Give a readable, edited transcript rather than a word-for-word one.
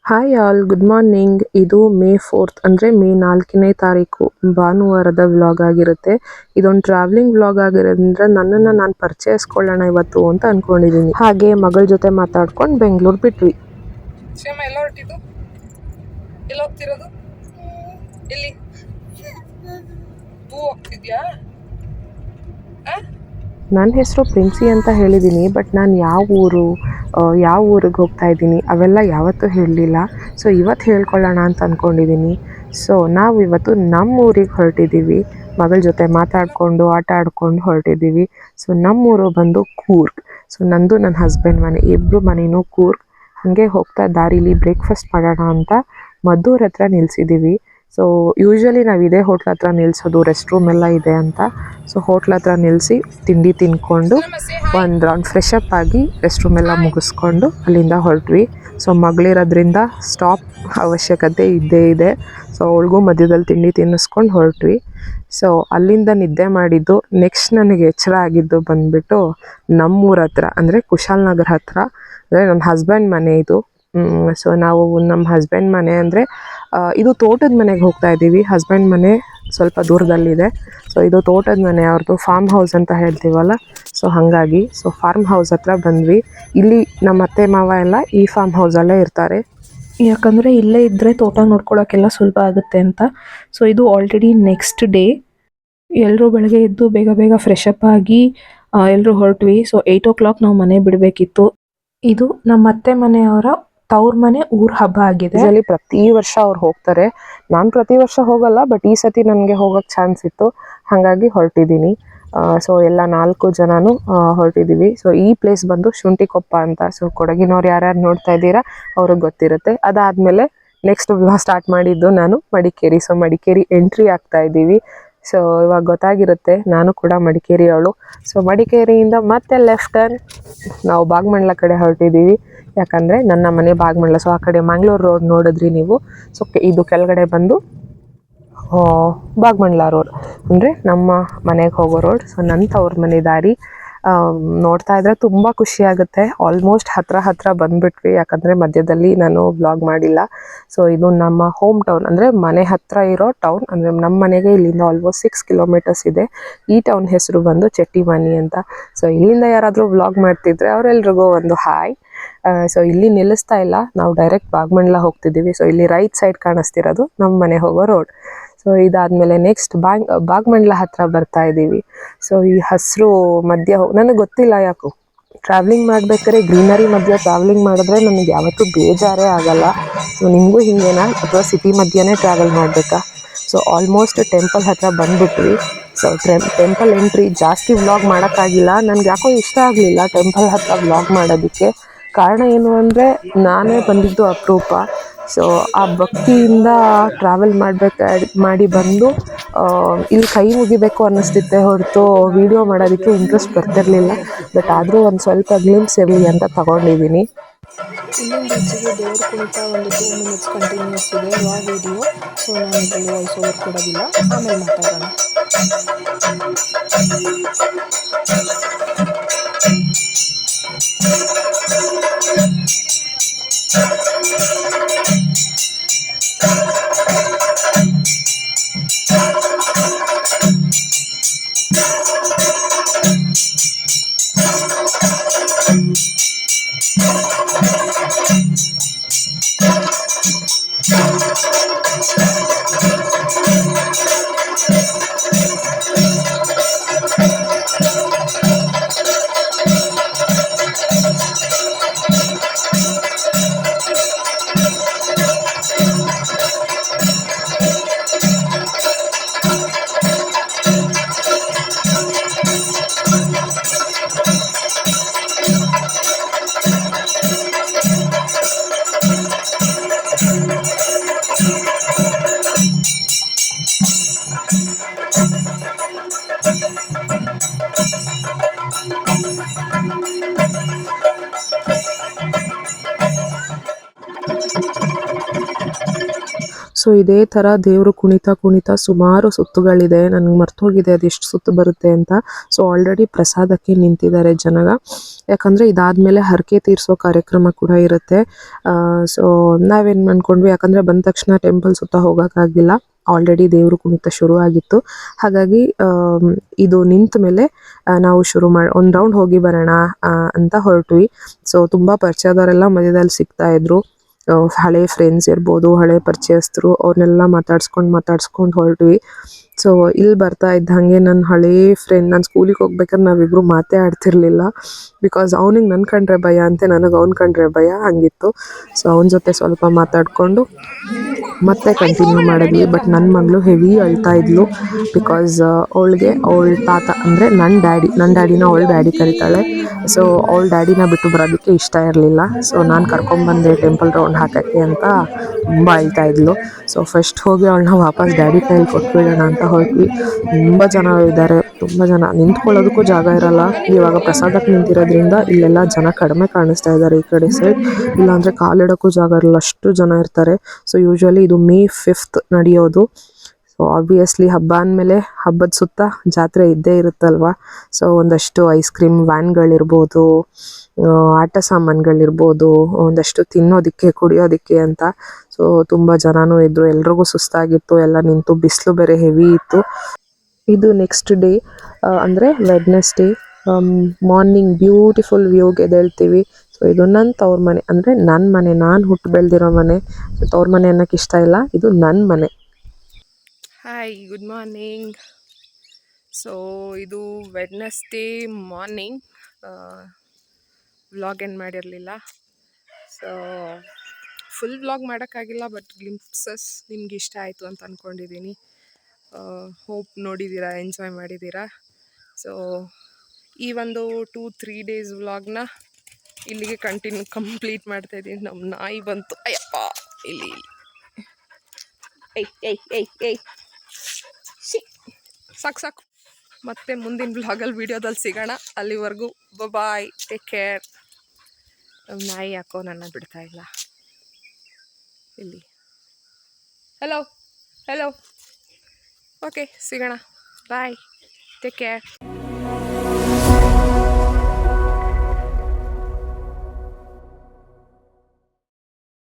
Hi all, good morning. ಇದು ಮೇ 4 ಅಂದರೆ ಮೇ 4ನೇ ತಾರೀಕು ಭಾನುವಾರದ ವ್ಲಾಗ್ ಆಗಿರುತ್ತೆ. ಇದೊಂದು ಟ್ರಾವೆಲಿಂಗ್ ವ್ಲಾಗ್ ಆಗಿರೋದ್ರಿಂದ ನನ್ನನ್ನು ನಾನು ಪರಿಚಯಿಸ್ಕೊಳ್ಳೋಣ ಇವತ್ತು ಅಂತ ಅಂದ್ಕೊಂಡಿದ್ದೀನಿ. ಹಾಗೆ ಮಗಳ ಜೊತೆ ಮಾತಾಡ್ಕೊಂಡು ಬೆಂಗಳೂರು ಬಿಟ್ವಿ. ಎಲ್ಲ ಹೊರಟಿದ್ದು ಎಲ್ಲಿ ಹೋಗ್ತಿರೋದು? ಎಲ್ಲಿ ಹೂ ಹೋಗ್ತಿದ್ಯಾ? ನನ್ನ ಹೆಸರು ಪ್ರಿನ್ಸಿ ಅಂತ ಹೇಳಿದ್ದೀನಿ, ಬಟ್ ನಾನು ಯಾವ ಊರಿಗೆ ಹೋಗ್ತಾ ಇದ್ದೀನಿ ಅವೆಲ್ಲ ಯಾವತ್ತೂ ಹೇಳಲಿಲ್ಲ. ಸೊ ಇವತ್ತು ಹೇಳ್ಕೊಳ್ಳೋಣ ಅಂತ ಅಂದ್ಕೊಂಡಿದ್ದೀನಿ. ಸೊ ನಾವು ಇವತ್ತು ನಮ್ಮ ಊರಿಗೆ ಹೊರಟಿದ್ದೀವಿ. ಮಗಳ ಜೊತೆ ಮಾತಾಡಿಕೊಂಡು ಆಟ ಆಡ್ಕೊಂಡು ಹೊರಟಿದ್ದೀವಿ. ಸೊ ನಮ್ಮೂರು ಬಂದು ಕೂರ್ಗ್. ಸೊ ನಂದು ನನ್ನ ಹಸ್ಬೆಂಡ್ ಮನೆ, ಇಬ್ಬರು ಮನೆಯೂ ಕೂರ್ಗ್. ಹಾಗೆ ಹೋಗ್ತಾ ದಾರಿಲಿ ಬ್ರೇಕ್ಫಾಸ್ಟ್ ಮಾಡೋಣ ಅಂತ ಮದ್ದೂರ್ ಹತ್ರ ನಿಲ್ಸಿದ್ದೀವಿ. ಸೊ ಯೂಶ್ವಲಿ ನಾವು ಇದೇ ಹೋಟ್ಲ್ ಹತ್ರ ನಿಲ್ಲಿಸೋದು, ರೆಸ್ಟ್ ರೂಮ್ ಎಲ್ಲ ಇದೆ ಅಂತ. ಸೊ ಹೋಟ್ಲ್ ಹತ್ರ ನಿಲ್ಲಿಸಿ ತಿಂಡಿ ತಿಂದ್ಕೊಂಡು ಒಂದು ರೌಂಡ್ ಫ್ರೆಶ್ ಅಪ್ ಆಗಿ ರೆಸ್ಟ್ ರೂಮ್ ಎಲ್ಲ ಮುಗಿಸ್ಕೊಂಡು ಅಲ್ಲಿಂದ ಹೊರಟ್ವಿ. ಸೊ ಮಗಳಿರೋದ್ರಿಂದ ಸ್ಟಾಪ್ ಅವಶ್ಯಕತೆ ಇದ್ದೇ ಇದೆ. ಸೊ ಅವಳಿಗೂ ಮಧ್ಯದಲ್ಲಿ ತಿಂಡಿ ತಿನ್ನಿಸ್ಕೊಂಡು ಹೊರಟ್ವಿ. ಸೊ ಅಲ್ಲಿಂದ ನಿದ್ದೆ ಮಾಡಿದ್ದು. ನೆಕ್ಸ್ಟ್ ನನಗೆ ಎಚ್ಚರ ಆಗಿದ್ದು ಬಂದುಬಿಟ್ಟು ನಮ್ಮೂರ ಹತ್ರ, ಅಂದರೆ ಕುಶಾಲನಗರ ಹತ್ರ, ಅಂದರೆ ನಮ್ಮ ಹಸ್ಬೆಂಡ್ ಮನೆ ಇದು. ಸೊ ನಾವು ನಮ್ಮ ಹಸ್ಬೆಂಡ್ ಮನೆ ಅಂದರೆ ಇದು ತೋಟದ ಮನೆಗೆ ಹೋಗ್ತಾ ಇದ್ದೀವಿ. ಹಸ್ಬೆಂಡ್ ಮನೆ ಸ್ವಲ್ಪ ದೂರದಲ್ಲಿದೆ. ಸೊ ಇದು ತೋಟದ ಮನೆ ಅವ್ರದ್ದು, ಫಾರ್ಮ್ ಹೌಸ್ ಅಂತ ಹೇಳ್ತೀವಲ್ಲ. ಸೊ ಹಾಗಾಗಿ ಫಾರ್ಮ್ ಹೌಸ್ ಹತ್ರ ಬಂದ್ವಿ. ಇಲ್ಲಿ ನಮ್ಮ ಅತ್ತೆ ಮಾವ ಎಲ್ಲ ಈ ಫಾರ್ಮ್ ಹೌಸಲ್ಲೇ ಇರ್ತಾರೆ. ಯಾಕಂದರೆ ಇಲ್ಲೇ ಇದ್ದರೆ ತೋಟ ನೋಡ್ಕೊಳ್ಳೋಕ್ಕೆಲ್ಲ ಸುಲಭ ಆಗುತ್ತೆ ಅಂತ. ಸೊ ಇದು ಆಲ್ರೆಡಿ ನೆಕ್ಸ್ಟ್ ಡೇ. ಎಲ್ಲರೂ ಬೆಳಗ್ಗೆ ಎದ್ದು ಬೇಗ ಬೇಗ ಫ್ರೆಶ್ ಅಪ್ ಆಗಿ ಎಲ್ಲರೂ ಹೊರಟ್ವಿ. ಸೊ 8 o'clock ನಾವು ಮನೆ ಬಿಡಬೇಕಿತ್ತು. ಇದು ನಮ್ಮ ಅತ್ತೆ ಮನೆಯವರ ತವ್ರ ಮನೆ ಊರ ಹಬ್ಬ ಆಗಿದೆ. ಇದರಲ್ಲಿ ಪ್ರತಿ ವರ್ಷ ಅವ್ರು ಹೋಗ್ತಾರೆ. ನಾನು ಪ್ರತಿ ವರ್ಷ ಹೋಗಲ್ಲ, ಬಟ್ ಈ ಸತಿ ನನಗೆ ಹೋಗೋಕ್ಕೆ ಚಾನ್ಸ್ ಇತ್ತು, ಹಾಗಾಗಿ ಹೊರಟಿದ್ದೀನಿ. ಸೊ ಎಲ್ಲ 4 ಜನನು ಹೊರಟಿದ್ದೀವಿ. ಸೊ ಈ ಪ್ಲೇಸ್ ಬಂದು ಶುಂಠಿಕೊಪ್ಪ ಅಂತ. ಸೊ ಕೊಡಗಿನವ್ರು ಯಾರ್ಯಾರು ನೋಡ್ತಾ ಇದ್ದೀರಾ ಅವ್ರಿಗೆ ಗೊತ್ತಿರುತ್ತೆ. ಅದಾದಮೇಲೆ ನೆಕ್ಸ್ಟ್ ವ್ಲಾಗ್ ಸ್ಟಾರ್ಟ್ ಮಾಡಿದ್ದು ನಾನು ಮಡಿಕೇರಿ. ಸೊ ಮಡಿಕೇರಿ ಎಂಟ್ರಿ ಆಗ್ತಾ ಇದ್ದೀವಿ. ಸೊ ಇವಾಗ ಗೊತ್ತಾಗಿರುತ್ತೆ, ನಾನು ಕೂಡ ಮಡಿಕೇರಿ ಅವಳು. ಸೊ ಮಡಿಕೇರಿಯಿಂದ ಮತ್ತೆ ಲೆಫ್ಟ್ ಟರ್ನ್ ನಾವು ಭಾಗಮಂಡಲ ಕಡೆ ಹೊರಟಿದ್ದೀವಿ. ಯಾಕಂದರೆ ನನ್ನ ಮನೆ ಭಾಗಮಂಡಲ. ಸೊ ಆ ಕಡೆ ಮಂಗಳೂರು ರೋಡ್ ನೋಡಿದ್ರಿ ನೀವು. ಸೊ ಇದು ಕೆಳಗಡೆ ಬಂದು ಭಾಗಮಂಡಲ ರೋಡ್, ಅಂದರೆ ನಮ್ಮ ಮನೆಗೆ ಹೋಗೋ ರೋಡ್. ಸೊ ನನ್ನ ತವ್ರ ಮನೆ ದಾರಿ ನೋಡ್ತಾ ಇದ್ರೆ ತುಂಬ ಖುಷಿಯಾಗುತ್ತೆ. ಆಲ್ಮೋಸ್ಟ್ ಹತ್ರ ಬಂದುಬಿಟ್ವಿ, ಯಾಕಂದರೆ ಮಧ್ಯದಲ್ಲಿ ನಾನು ವ್ಲಾಗ್ ಮಾಡಿಲ್ಲ. ಸೊ ಇದು ನಮ್ಮ ಹೋಮ್ ಟೌನ್, ಅಂದರೆ ಮನೆ ಹತ್ರ ಇರೋ ಟೌನ್. ಅಂದರೆ ನಮ್ಮ ಮನೆಗೆ ಇಲ್ಲಿಂದ ಆಲ್ಮೋಸ್ಟ್ 6 kilometers ಇದೆ. ಈ ಟೌನ್ ಹೆಸರು ಬಂದು ಚೆಟ್ಟಿಮನಿ ಅಂತ. ಸೊ ಇಲ್ಲಿಂದ ಯಾರಾದರೂ ವ್ಲಾಗ್ ಮಾಡ್ತಿದ್ರೆ ಅವರೆಲ್ರಿಗೂ ಒಂದು ಹಾಯ್. ಸೊ ಇಲ್ಲಿ ನಿಲ್ಲಿಸ್ತಾ ಇಲ್ಲ, ನಾವು ಡೈರೆಕ್ಟ್ ಭಾಗಮಂಡಲ ಹೋಗ್ತಿದ್ದೀವಿ. ಸೊ ಇಲ್ಲಿ ರೈಟ್ ಸೈಡ್ ಕಾಣಿಸ್ತಿರೋದು ನಮ್ಮ ಮನೆ ಹೋಗೋ ರೋಡ್. ಸೊ ಇದಾದಮೇಲೆ ನೆಕ್ಸ್ಟ್ ಭಾಗಮಂಡಲ ಹತ್ರ ಬರ್ತಾ ಇದ್ದೀವಿ. ಸೊ ಈ ಹಸಿರು ಮಧ್ಯ ನನಗೆ ಗೊತ್ತಿಲ್ಲ ಯಾಕೋ ಟ್ರಾವೆಲಿಂಗ್ ಮಾಡ್ಬೇಕಾದ್ರೆ ಗ್ರೀನರಿ ಮಧ್ಯೆ ಟ್ರಾವೆಲಿಂಗ್ ಮಾಡಿದ್ರೆ ನನಗೆ ಯಾವತ್ತೂ ಬೇಜಾರೇ ಆಗಲ್ಲ. ಸೊ ನಿಮಗೂ ಹಿಂಗೇನಾ, ಅಥವಾ ಸಿಟಿ ಮಧ್ಯೆನೇ ಟ್ರಾವೆಲ್ ಮಾಡಬೇಕಾ? ಸೊ ಆಲ್ಮೋಸ್ಟ್ ಟೆಂಪಲ್ ಹತ್ರ ಬಂದುಬಿಟ್ವಿ. ಸೊ ಟೆಂಪಲ್ ಎಂಟ್ರಿ ಜಾಸ್ತಿ ವ್ಲಾಗ್ ಮಾಡೋಕ್ಕಾಗಿಲ್ಲ. ನನಗೆ ಯಾಕೋ ಇಷ್ಟ ಆಗಲಿಲ್ಲ ಟೆಂಪಲ್ ಹತ್ರ ವ್ಲಾಗ್ ಮಾಡೋದಕ್ಕೆ. ಕಾರಣ ಏನು ಅಂದರೆ ನಾನೇ ಬಂದಿದ್ದು ಅಪರೂಪ. ಸೊ ಆ ಭಕ್ತಿಯಿಂದ ಟ್ರಾವೆಲ್ ಮಾಡಿ ಬಂದು ಇಲ್ಲಿ ಕೈ ಮುಗಿಬೇಕು ಅನ್ನಿಸ್ತಿತ್ತೆ ಹೊರತು ವಿಡಿಯೋ ಮಾಡೋದಕ್ಕೆ ಇಂಟ್ರೆಸ್ಟ್ ಬರ್ತಿರಲಿಲ್ಲ. ಬಟ್ ಆದರೂ ಒಂದು ಸ್ವಲ್ಪ ಗ್ಲಿಮ್ಸ್ ಇರಲಿ ಅಂತ ತಗೊಂಡಿದ್ದೀನಿ. ಇನ್ನೊಂದು ಈಚೆಗೆ ದೇವ್ರ ಕುಣಿತ ಒಂದು 2 minutes ಕಂಟಿನ್ಯೂಸ್ ಇದೆ ಆ ವಿಡಿಯೋ. ಸೊ ನಾನು ಇದರಲ್ಲಿ ವಾಯ್ಸ್ ಓವರ್ ಕೊಡೋದಿಲ್ಲ, ಆಮೇಲೆ ಮಾತಾಡೋಣ. ಸೊ ಇದೇ ಥರ ದೇವರು ಕುಣಿತಾ ಕುಣಿತಾ ಸುಮಾರು ಸುತ್ತುಗಳಿದೆ. ನನಗೆ ಮರ್ತೋಗಿದೆ ಅದೆಷ್ಟು ಸುತ್ತು ಬರುತ್ತೆ ಅಂತ. ಸೊ ಆಲ್ರೆಡಿ ಪ್ರಸಾದಕ್ಕೆ ನಿಂತಿದ್ದಾರೆ ಜನ. ಯಾಕಂದರೆ ಇದಾದಮೇಲೆ ಹರಕೆ ತೀರಿಸೋ ಕಾರ್ಯಕ್ರಮ ಕೂಡ ಇರುತ್ತೆ. ಸೊ ನಾವೇನು ಅಂದ್ಕೊಂಡ್ವಿ, ಯಾಕಂದರೆ ಬಂದ ತಕ್ಷಣ ಟೆಂಪಲ್ ಸುತ್ತ ಹೋಗೋಕ್ಕಾಗಿಲ್ಲ, ಆಲ್ರೆಡಿ ದೇವರು ಕುಣಿತ ಶುರು ಆಗಿತ್ತು. ಹಾಗಾಗಿ ಇದು ನಿಂತ ಮೇಲೆ ನಾವು ಶುರು ಮಾಡಿ ಒಂದು ರೌಂಡ್ ಹೋಗಿ ಬರೋಣ ಅಂತ ಹೊರಟ್ವಿ. ಸೊ ತುಂಬ ಪರಿಚಯದವರೆಲ್ಲ ಮಧ್ಯದಲ್ಲಿ ಸಿಗ್ತಾ ಇದ್ರು. ಹಳೆ ಫ್ರೆಂಡ್ಸ್ ಇರ್ಬೋದು, ಹಳೆ ಪರಿಚಯಸ್ಥರು, ಅವ್ರನ್ನೆಲ್ಲ ಮಾತಾಡ್ಸ್ಕೊಂಡು ಹೊರಟ್ವಿ. ಸೊ ಇಲ್ಲಿ ಬರ್ತಾ ಇದ್ದಂಗೆ ನನ್ನ ಹಳೇ ಫ್ರೆಂಡ್, ನಾನು ಸ್ಕೂಲಿಗೆ ಹೋಗ್ಬೇಕಾದ್ರೆ ನಾವಿಬ್ಬರು ಮಾತೇ ಆಡ್ತಿರ್ಲಿಲ್ಲ. ಬಿಕಾಸ್ ಅವ್ನಿಗೆ ನನ್ನ ಕಂಡ್ರೆ ಭಯ ಅಂತೆ, ನನಗೆ ಅವ್ನ ಕಂಡ್ರೆ ಭಯ, ಹಂಗಿತ್ತು. ಸೊ ಅವನ ಜೊತೆ ಸ್ವಲ್ಪ ಮಾತಾಡಿಕೊಂಡು ಮತ್ತೆ ಕಂಟಿನ್ಯೂ ಮಾಡಿದ್ವಿ. ಬಟ್ ನನ್ನ ಮಗಳು ಹೆವಿ ಅಳ್ತಾ ಇದ್ಲು. ಬಿಕಾಸ್ ಅವಳ ತಾತ ಅಂದರೆ ನನ್ನ ಡ್ಯಾಡಿನ ಅವಳ ಡ್ಯಾಡಿ ಕರೀತಾಳೆ. ಸೊ ಅವಳ ಡ್ಯಾಡಿನ ಬಿಟ್ಟು ಬರೋದಕ್ಕೆ ಇಷ್ಟ ಇರಲಿಲ್ಲ. ಸೊ ನಾನು ಕರ್ಕೊಂಬಂದೆ ಟೆಂಪಲ್ ರೌಂಡ್ ಹಾಕೋಕ್ಕೆ ಅಂತ ತುಂಬ ಅಳ್ತಾ ಇದ್ಲು. ಸೊ ಫಸ್ಟ್ ಹೋಗಿ ಅವಳನ್ನ ವಾಪಸ್ ಡ್ಯಾಡಿ ಕೈಯಲ್ಲಿ ಕೊಟ್ಬಿಡೋಣ ಅಂತ ಹೊರಟ್ವಿ. ತುಂಬ ಜನ ಇದ್ದಾರೆ, ತುಂಬ ಜನ, ನಿಂತ್ಕೊಳ್ಳೋದಕ್ಕೂ ಜಾಗ ಇರಲ್ಲ. ಇವಾಗ ಪ್ರಸಾದಕ್ಕೆ ನಿಂತಿರೋದ್ರಿಂದ ಇಲ್ಲೆಲ್ಲ ಜನ ಕಡಿಮೆ ಕಾಣಿಸ್ತಾ ಇದ್ದಾರೆ ಈ ಕಡೆ ಸೈಡ್. ಇಲ್ಲಾಂದರೆ ಕಾಲಿಡೋಕ್ಕೂ ಜಾಗ ಇರಲ್ಲ, ಅಷ್ಟು ಜನ ಇರ್ತಾರೆ. ಸೊ ಯೂಶ್ವಲಿ ಇದು May 5th ನಡೆಯೋದು. ಸೊ ಆಬ್ವಿಯಸ್ಲಿ ಹಬ್ಬ ಅಂದಮೇಲೆ ಹಬ್ಬದ ಸುತ್ತ ಜಾತ್ರೆ ಇದ್ದೇ ಇರುತ್ತಲ್ವ. ಸೊ ಒಂದಷ್ಟು ಐಸ್ ಕ್ರೀಮ್ ವ್ಯಾನ್ಗಳಿರ್ಬೋದು, ಆಟ ಸಾಮಾನುಗಳಿರ್ಬೋದು, ಒಂದಷ್ಟು ತಿನ್ನೋದಕ್ಕೆ ಕುಡಿಯೋದಕ್ಕೆ ಅಂತ. ಸೊ ತುಂಬ ಜನನೂ ಇದ್ದರು, ಎಲ್ರಿಗೂ ಸುಸ್ತಾಗಿತ್ತು, ಎಲ್ಲ ನಿಂತು, ಬಿಸಿಲು ಬೇರೆ ಹೆವಿ ಇತ್ತು. ಇದು ನೆಕ್ಸ್ಟ್ ಡೇ ಅಂದರೆ ವೆಡ್ನೆಸ್ಡೇ ಮಾರ್ನಿಂಗ್ ಬ್ಯೂಟಿಫುಲ್ ವ್ಯೂಗೆ ಎದ್ದೇಳ್ತೀವಿ. ಸೊ ಇದು ನನ್ನ ತವ್ರ ಮನೆ, ಅಂದರೆ ನನ್ನ ಮನೆ, ನಾನು ಹುಟ್ಟು ಬೆಳೆದಿರೋ ಮನೆ. ತವ್ರ ಮನೆ ಅನ್ನೋಕ್ಕೆ ಇಷ್ಟ ಇಲ್ಲ, ಇದು ನನ್ನ ಮನೆ. Hi, good morning. ಸೊ ಇದು ವೆಡ್ನೆಸ್ಡೇ ಮಾರ್ನಿಂಗ್. ವ್ಲಾಗ್ ಏನು ಮಾಡಿರಲಿಲ್ಲ. ಸೊ ಫುಲ್ ವ್ಲಾಗ್ ಮಾಡೋಕ್ಕಾಗಿಲ್ಲ, ಬಟ್ ಗ್ಲಿಂಪ್ಸಸ್ ನಿಮ್ಗೆ ಇಷ್ಟ ಆಯಿತು ಅಂತ ಅಂದ್ಕೊಂಡಿದ್ದೀನಿ. ಹೋಪ್ ನೋಡಿದ್ದೀರಾ, ಎಂಜಾಯ್ ಮಾಡಿದ್ದೀರಾ. ಸೊ ಈ ಒಂದು 2-3 ಡೇಸ್ ವ್ಲಾಗ್ನ ಇಲ್ಲಿಗೆ ಕಂಪ್ಲೀಟ್ ಮಾಡ್ತಾಯಿದ್ದೀನಿ. ನಮ್ಮ ನಾಯಿ ಬಂತು, ಅಯ್ಯಪ್ಪ, ಇಲ್ಲಿ ಏಯ್ ಸಾಕು. ಮತ್ತೆ ಮುಂದಿನ ವ್ಲಾಗಲ್ಲಿ ವಿಡಿಯೋದಲ್ಲಿ ಸಿಗೋಣ. ಅಲ್ಲಿವರೆಗೂ ಬಾಯ್, ಟೇಕ್ ಕೇರ್. ನಮ್ಮ ನಾಯಿ ಯಾಕೋ ನನ್ನ ಬಿಡ್ತಾ ಇಲ್ಲ. ಇಲ್ಲಿ ಹೆಲೋ ಓಕೆ, ಸಿಗೋಣ. ಬಾಯ್, ಟೇಕ್ ಕೇರ್.